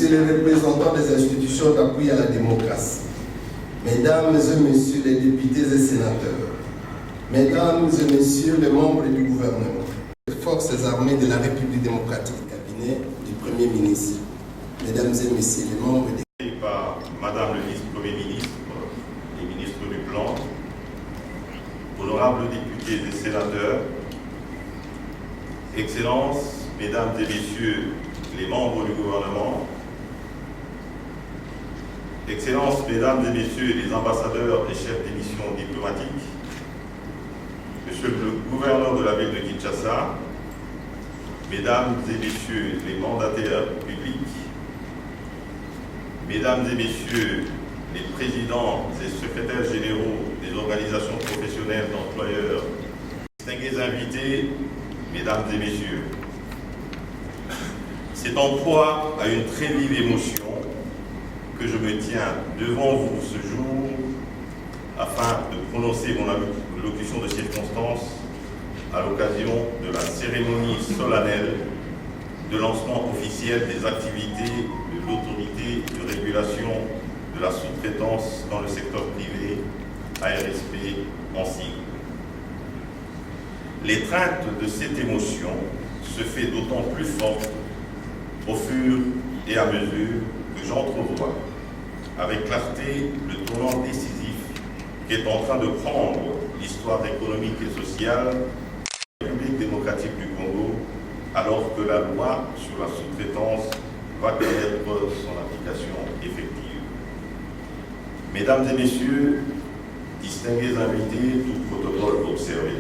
Messieurs les représentants des institutions d'appui à la démocratie, Mesdames et Messieurs les députés et sénateurs, Mesdames et Messieurs les membres du gouvernement, les forces armées de la République démocratique, cabinet du Premier ministre, Mesdames et Messieurs les membres des... Par Madame le vice-premier ministre et ministre du Plan, honorables députés et sénateurs, Excellences, Mesdames et Messieurs les membres du gouvernement, Excellences, Mesdames et Messieurs les ambassadeurs et chefs des missions diplomatiques, Monsieur le gouverneur de la ville de Kinshasa, Mesdames et Messieurs les mandataires publics, Mesdames et Messieurs les présidents et secrétaires généraux des organisations professionnelles d'employeurs, distingués invités, Mesdames et Messieurs, c'est en proie à une très vive émotion que je me tiens devant vous ce jour afin de prononcer mon allocution de circonstance à l'occasion de la cérémonie solennelle de lancement officiel des activités de l'autorité de régulation de la sous-traitance dans le secteur privé, ARSP en sigle. L'étreinte de cette émotion se fait d'autant plus forte au fur et à mesure que j'entrevois avec clarté le tournant décisif qu'est en train de prendre l'histoire économique et sociale de la République démocratique du Congo, alors que la loi sur la sous-traitance va connaître son application effective. Mesdames et Messieurs, distingués invités, tout protocole observé,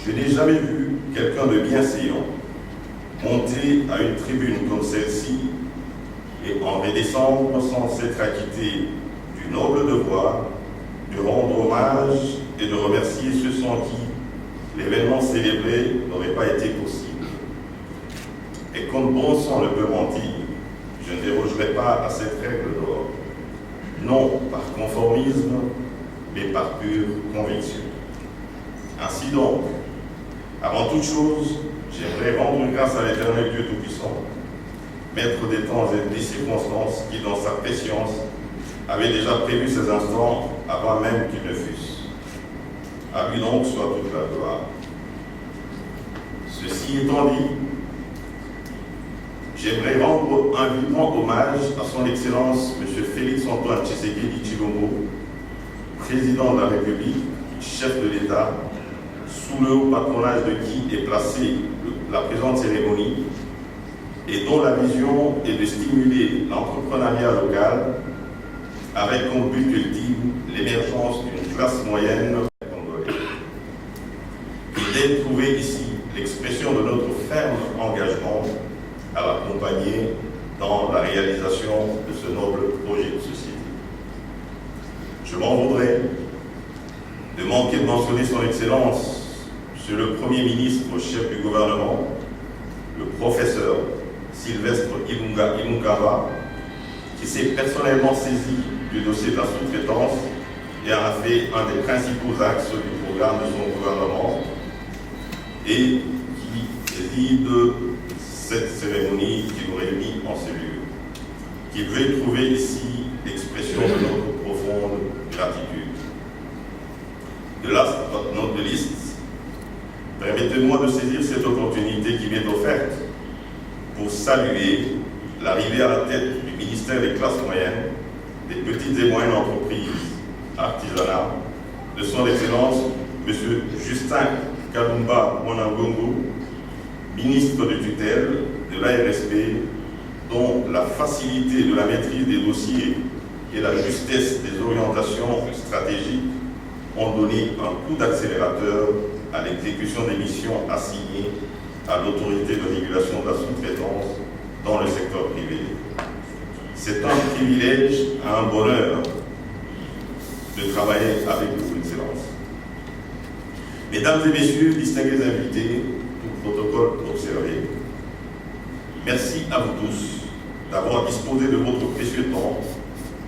je n'ai jamais vu quelqu'un de bienséant monter à une tribune comme celle-ci et en redescendre sans s'être acquitté du noble devoir de rendre hommage et de remercier ceux sans qui l'événement célébré n'aurait pas été possible. Et comme bon sang ne peut mentir, je ne dérogerai pas à cette règle d'or, non par conformisme, mais par pure conviction. Ainsi donc, avant toute chose, j'aimerais rendre grâce à l'Éternel Dieu Tout-Puissant, maître des temps et des circonstances, qui, dans sa préscience, avait déjà prévu ces instants avant même qu'ils ne fussent. À lui donc soit toute la gloire. Ceci étant dit, j'aimerais rendre un vivant hommage à son Excellence M. Félix-Antoine Tshisekedi Tshilombo, président de la République, chef de l'État, sous le haut patronage de qui est placée la présente cérémonie, et dont la vision est de stimuler l'entrepreneuriat local avec comme but ultime l'émergence d'une classe moyenne congolaise. Il est trouvé ici l'expression de notre ferme engagement à l'accompagner dans la réalisation de ce noble projet de société. Je m'en voudrais de manquer de mentionner son Excellence, Monsieur le Premier ministre, chef du gouvernement, le professeur Sylvestre Ilunga, qui s'est personnellement saisi du dossier de la sous-traitance et en a fait un des principaux axes du programme de son gouvernement et qui préside cette cérémonie qui nous réunit en cellule, qui veut trouver ici l'expression de notre profonde gratitude. De là, notre liste, permettez-moi de saisir cette opportunité qui m'est offerte pour saluer l'arrivée à la tête du ministère des classes moyennes, des petites et moyennes entreprises artisanales, de son Excellence M. Justin Kalumba Mwanangongo, ministre de tutelle de l'ARSP, dont la facilité de la maîtrise des dossiers et la justesse des orientations stratégiques ont donné un coup d'accélérateur à l'exécution des missions assignées à l'autorité de régulation de la sous-traitance dans le secteur privé. C'est un privilège et un bonheur de travailler avec vous, Excellence. Mesdames et Messieurs, distingués invités, tout protocole observé, merci à vous tous d'avoir disposé de votre précieux temps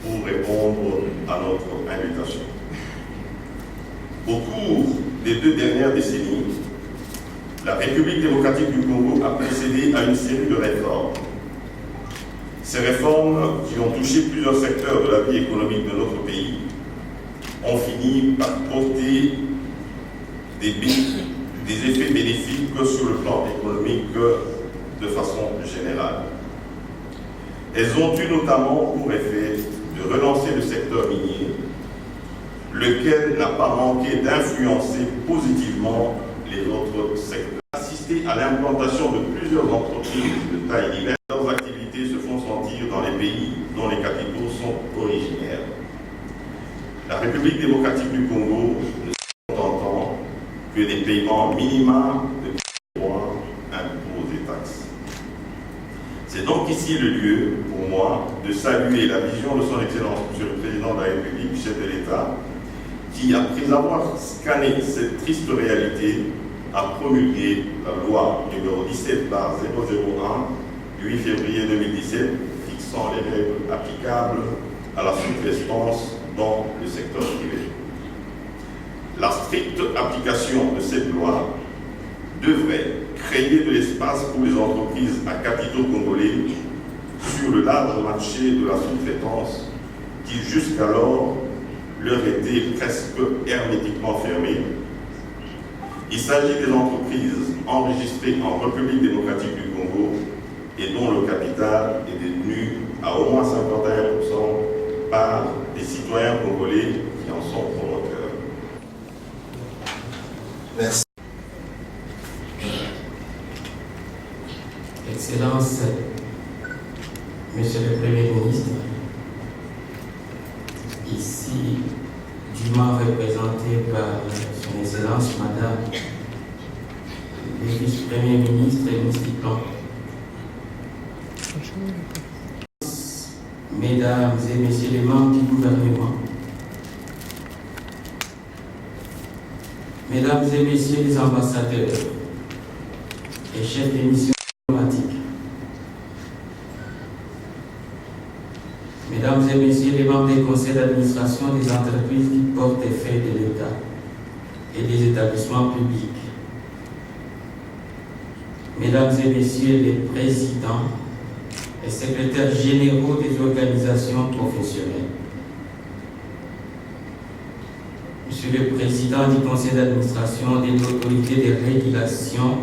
pour répondre à notre invitation. Au cours des 2 dernières décennies, la République démocratique du Congo a procédé à une série de réformes Ces réformes, qui ont touché plusieurs secteurs de la vie économique de notre pays, ont fini par porter des effets bénéfiques sur le plan économique de façon générale. Elles ont eu notamment pour effet de relancer le secteur minier, lequel n'a pas manqué d'influencer positivement les autres secteurs. Assister à l'implantation de plusieurs entreprises de taille diverse, leurs activités se font sentir dans les pays dont les capitaux sont originaires. La République démocratique du Congo ne se contentant que des paiements minima de droits, impôts et taxes. C'est donc ici le lieu, pour moi, de saluer la vision de son Excellence, Monsieur le Président de la République, chef de l'État, qui, après avoir scanné cette triste réalité, a promulgué la loi numéro 17/001 du 8 février 2017 fixant les règles applicables à la sous-traitance dans le secteur privé. La stricte application de cette loi devrait créer de l'espace pour les entreprises à capitaux congolais sur le large marché de la sous-traitance qui jusqu'alors leur était presque hermétiquement fermé. Il s'agit des entreprises enregistrées en République démocratique du Congo et dont le capital est détenu à au moins 51% par des citoyens congolais qui en sont promoteurs. Merci. Excellence, Monsieur le Premier ministre, ici dûment représenté par Son Excellence Madame le vice-premier ministre et Moustikon, Mesdames et Messieurs les membres du gouvernement, Mesdames et Messieurs les ambassadeurs et chefs de mission diplomatiques, Mesdames et Messieurs les membres des conseils d'administration des entreprises qui portent les faits de l'État et des établissements publics, Mesdames et Messieurs les présidents et secrétaires généraux des organisations professionnelles, Monsieur le Président du Conseil d'administration de l'autorité de régulation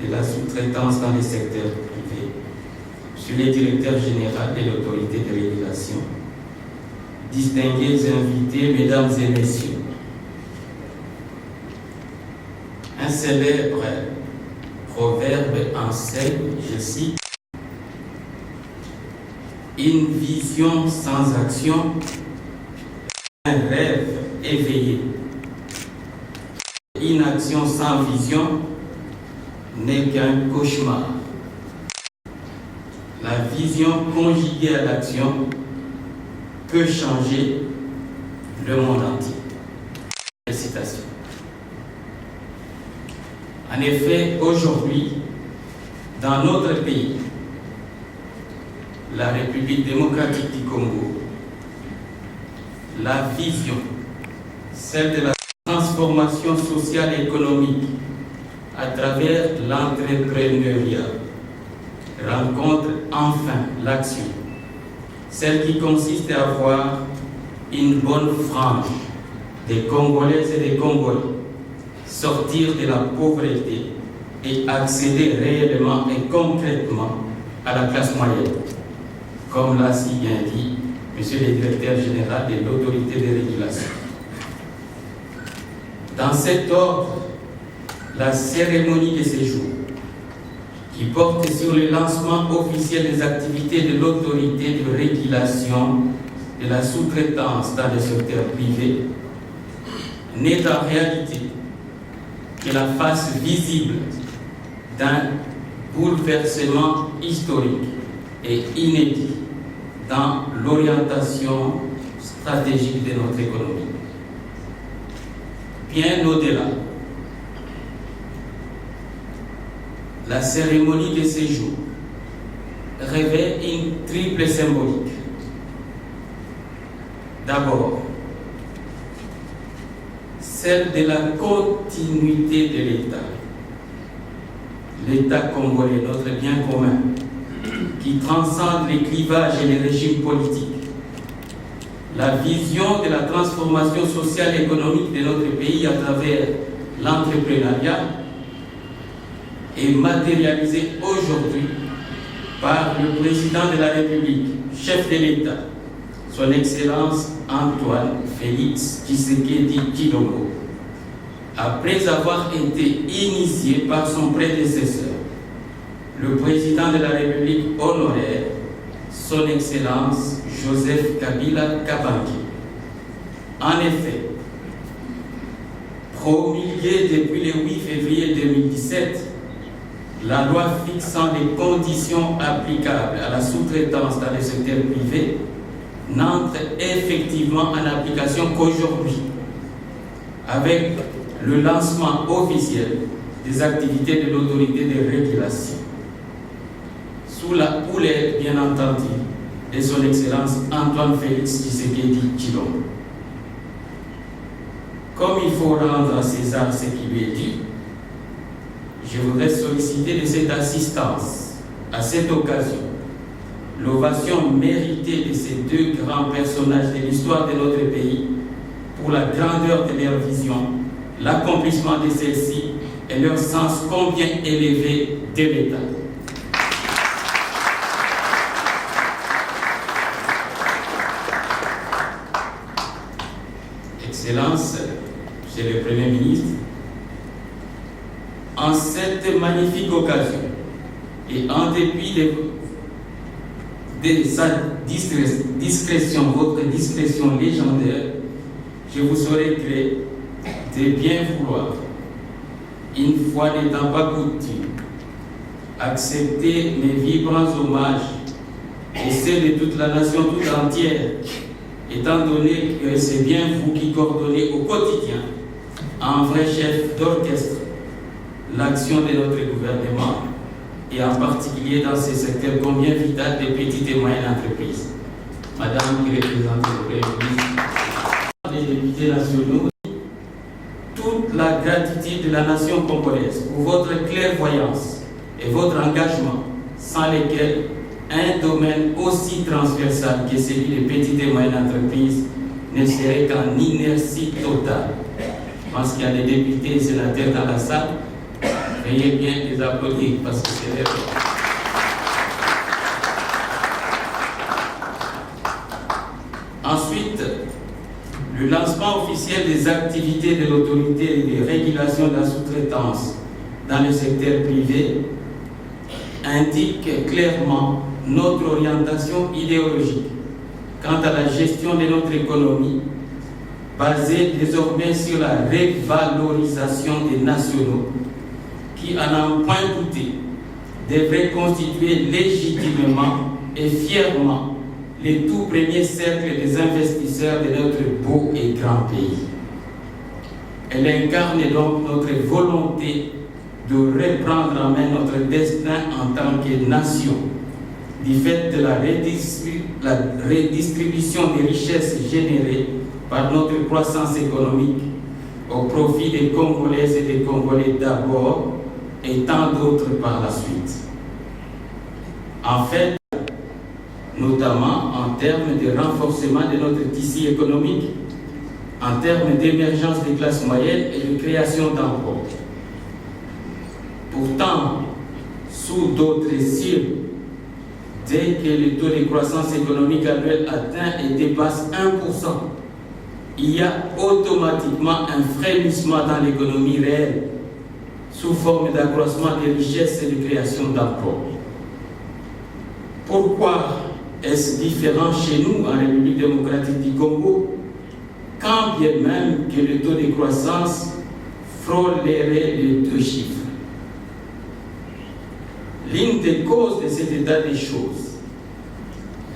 de la sous-traitance dans les secteurs privés, Monsieur le Directeur général de l'autorité de régulation, distingués invités, Mesdames et Messieurs, un célèbre proverbe enseigne, je cite, une vision sans action, un rêve éveillé. Une action sans vision n'est qu'un cauchemar. La vision conjuguée à l'action peut changer le monde entier. Félicitations. En effet, aujourd'hui, dans notre pays, la République démocratique du Congo, la vision, celle de la transformation sociale et économique à travers l'entrepreneuriat, rencontre enfin l'action, celle qui consiste à avoir une bonne frange des Congolaises et des Congolais, sortir de la pauvreté et accéder réellement et concrètement à la classe moyenne, comme l'a si bien dit Monsieur le Directeur général de l'autorité de régulation. Dans cet ordre, la cérémonie de séjour, qui porte sur le lancement officiel des activités de l'autorité de régulation de la sous-traitance dans le secteur privé, n'est en réalité que la face visible d'un bouleversement historique et inédit dans l'orientation stratégique de notre économie. Bien au-delà, la cérémonie de séjour revêt une triple symbolique. D'abord, celle de la continuité de l'État congolais, notre bien commun, qui transcende les clivages et les régimes politiques. La vision de la transformation sociale et économique de notre pays à travers l'entrepreneuriat est matérialisée aujourd'hui par le président de la République, chef de l'État, son Excellence Antoine Félix Tshisekedi Tshilombo, après avoir été initié par son prédécesseur, le président de la République honoraire, son Excellence Joseph Kabila Kabange. En effet, promulguée depuis le 8 février 2017, la loi fixant les conditions applicables à la sous-traitance dans le secteur privé n'entre effectivement en application qu'aujourd'hui, avec le lancement officiel des activités de l'autorité de régulation, sous la houlette, bien entendu, de son Excellence Antoine Félix Tshisekedi Tshilombo. Comme il faut rendre à César ce qui lui est dû, je voudrais solliciter de cette assistance, à cette occasion, l'ovation méritée de ces deux grands personnages de l'histoire de notre pays pour la grandeur de leur vision, l'accomplissement de celle-ci et leur sens combien élevé de l'État. Excellence, Monsieur le Premier ministre, en cette magnifique occasion et en dépit de sa discrétion, votre discrétion légendaire, je vous saurai gré de bien vouloir, une fois n'étant pas coutume, accepter mes vibrants hommages et ceux de toute la nation tout entière, étant donné que c'est bien vous qui coordonnez au quotidien, en vrai chef d'orchestre, l'action de notre gouvernement et en particulier dans ces secteurs combien vital des petites et moyennes entreprises. Madame qui représente le Premier ministre, les députés nationaux, toute la gratitude de la nation congolaise pour votre clairvoyance et votre engagement, sans lesquels un domaine aussi transversal que celui des petites et moyennes entreprises ne serait qu'en inertie totale. Je pense qu'il y a des députés et sénateurs dans la salle. Veuillez bien les applaudir parce que c'est leur droit. Ensuite, le lancement officiel des activités de l'autorité et de régulation de la sous-traitance dans le secteur privé indique clairement notre orientation idéologique quant à la gestion de notre économie, basée désormais sur la revalorisation des nationaux, qui, à n'en point douter, devrait constituer légitimement et fièrement les tout premiers cercles des investisseurs de notre beau et grand pays. Elle incarne donc notre volonté de reprendre en main notre destin en tant que nation, du fait de la redistribution des richesses générées par notre croissance économique au profit des Congolaises et des Congolais d'abord et tant d'autres par la suite. En fait, notamment en termes de renforcement de notre tissu économique, en termes d'émergence des classes moyennes et de création d'emplois. Pourtant, sous d'autres cieux, dès que le taux de croissance économique annuel atteint et dépasse 1%, il y a automatiquement un frémissement dans l'économie réelle, sous forme d'accroissement des richesses et de création d'emplois. Pourquoi est-ce différent chez nous, en République démocratique du Congo, quand bien même que le taux de croissance frôlerait les 2 chiffres? L'une des causes de cet état des choses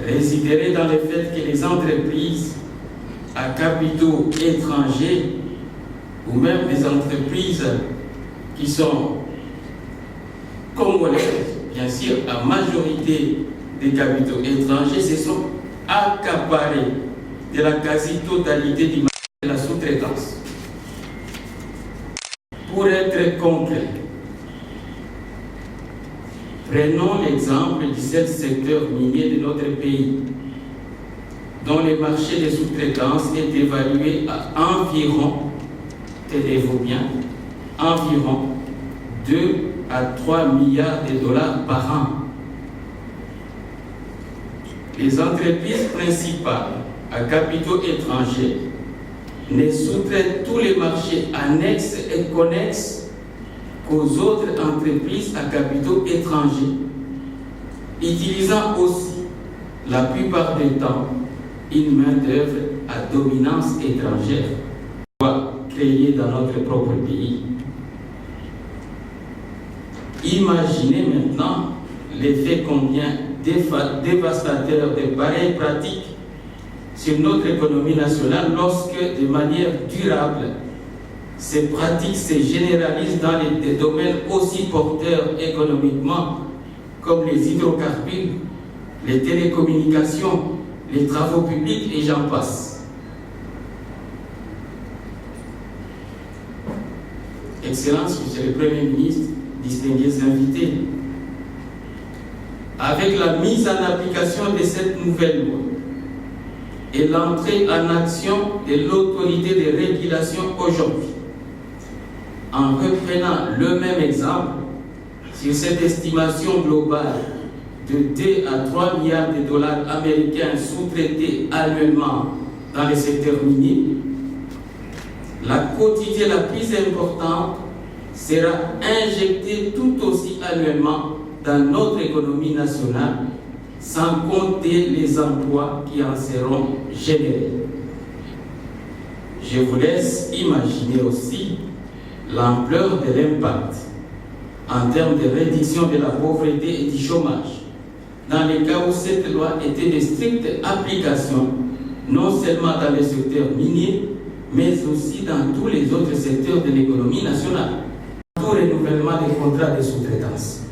résiderait dans le fait que les entreprises à capitaux étrangers ou même les entreprises qui sont congolaises, bien sûr, à majorité des capitaux étrangers, se sont accaparés de la quasi-totalité du marché de la sous-traitance. Pour être concret, Prenons l'exemple du seul secteur minier de notre pays, dont le marché de sous-traitance est évalué à environ, tenez-vous bien, environ 2 à 3 milliards de dollars par an. Les entreprises principales à capitaux étrangers ne sous-traitent tous les marchés annexes et connexes qu'aux autres entreprises à capitaux étrangers, utilisant aussi la plupart du temps une main-d'œuvre à dominance étrangère, créée dans notre propre pays. Imaginez maintenant l'effet combien dévastateur de pareilles pratiques sur notre économie nationale lorsque, de manière durable, ces pratiques se généralisent dans des domaines aussi porteurs économiquement comme les hydrocarbures, les télécommunications, les travaux publics et j'en passe. Excellences, Monsieur le Premier ministre, distingués invités, avec la mise en application de cette nouvelle loi et l'entrée en action de l'autorité de régulation aujourd'hui, en reprenant le même exemple sur cette estimation globale de 2 à 3 milliards de dollars américains sous-traités annuellement dans le secteur minier, la quotité la plus importante sera injectée tout aussi annuellement dans notre économie nationale, sans compter les emplois qui en seront générés. Je vous laisse imaginer aussi l'ampleur de l'impact en termes de réduction de la pauvreté et du chômage, dans les cas où cette loi était de stricte application, non seulement dans le secteur minier, mais aussi dans tous les autres secteurs de l'économie nationale. Tout renouvellement des contrats de sous-traitance.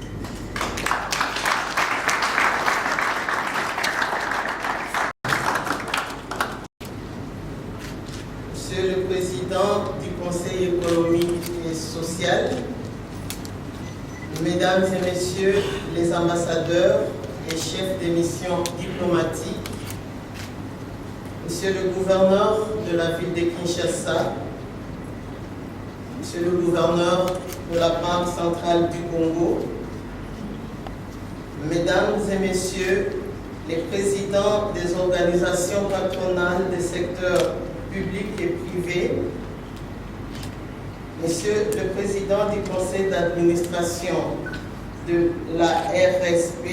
Monsieur le Président du Conseil économique et social, Mesdames et Messieurs les ambassadeurs et chefs des missions diplomatiques, Monsieur le gouverneur de la ville de Kinshasa, Monsieur le gouverneur de la Banque centrale du Congo, Mesdames et Messieurs les présidents des organisations patronales des secteurs publics et privés, Monsieur le Président du Conseil d'administration de la RSP,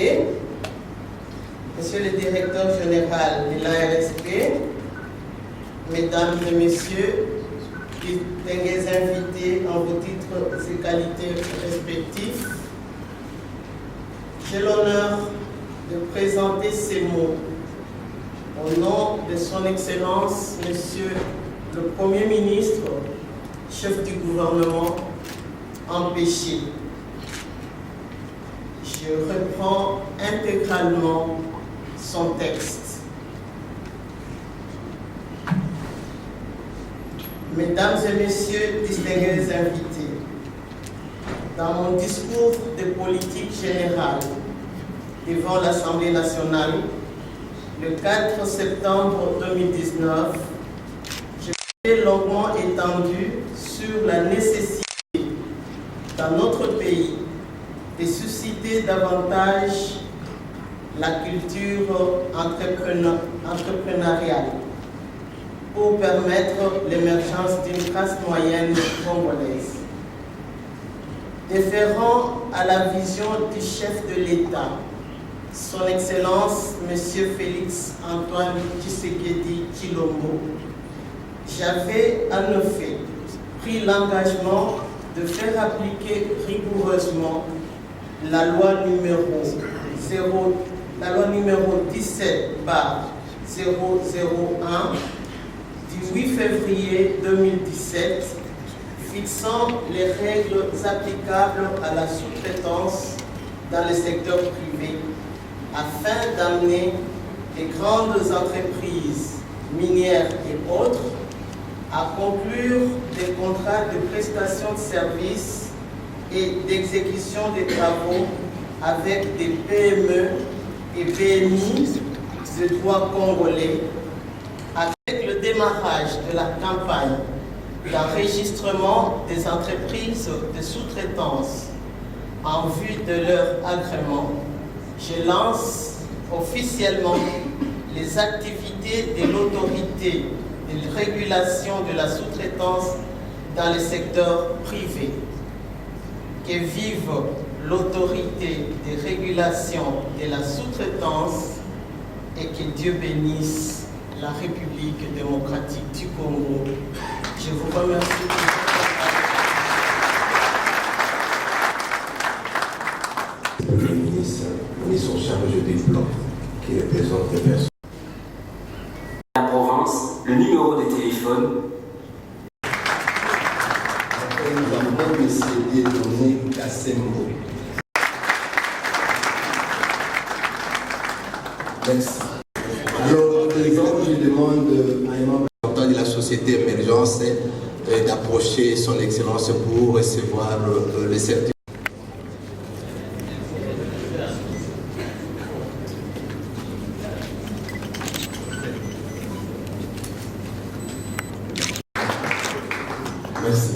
Monsieur le Directeur général de la RSP, Mesdames et Messieurs, distingués invités en vos titres et qualités respectifs, j'ai l'honneur de présenter ces mots au nom de son Excellence, Monsieur le Premier ministre, chef du gouvernement, empêché. Je reprends intégralement son texte. Mesdames et Messieurs, distingués invités, dans mon discours de politique générale devant l'Assemblée nationale, le 4 septembre 2019, j'ai longuement étendu sur la nécessité dans notre pays de susciter davantage la culture entrepreneuriale pour permettre l'émergence d'une classe moyenne congolaise. Déférant à la vision du chef de l'État, Son Excellence M. Félix Antoine Tshisekedi Tshilombo, j'avais en effet pris l'engagement de faire appliquer rigoureusement la loi numéro 17/001 du 8 février 2017 fixant les règles applicables à la sous-traitance dans le secteur privé afin d'amener les grandes entreprises minières et autres à conclure des contrats de prestation de services et d'exécution des travaux avec des PME et PMI de droit congolais, avec le démarrage de la campagne d'enregistrement des entreprises de sous-traitance en vue de leur agrément, je lance officiellement les activités de l'autorité de régulation de la sous-traitance dans le secteur privé. Que vive l'autorité de régulation de la sous-traitance et que Dieu bénisse la République démocratique du Congo. Je vous remercie. Le ministre en charge des plans qui représente les personnes. La province, le numéro de téléphone. Après, nous avons M. Dieudonné Kassembo. Merci. Alors, président, je demande à un membre de la société Émergence d'approcher son Excellence pour recevoir le certificat. Merci.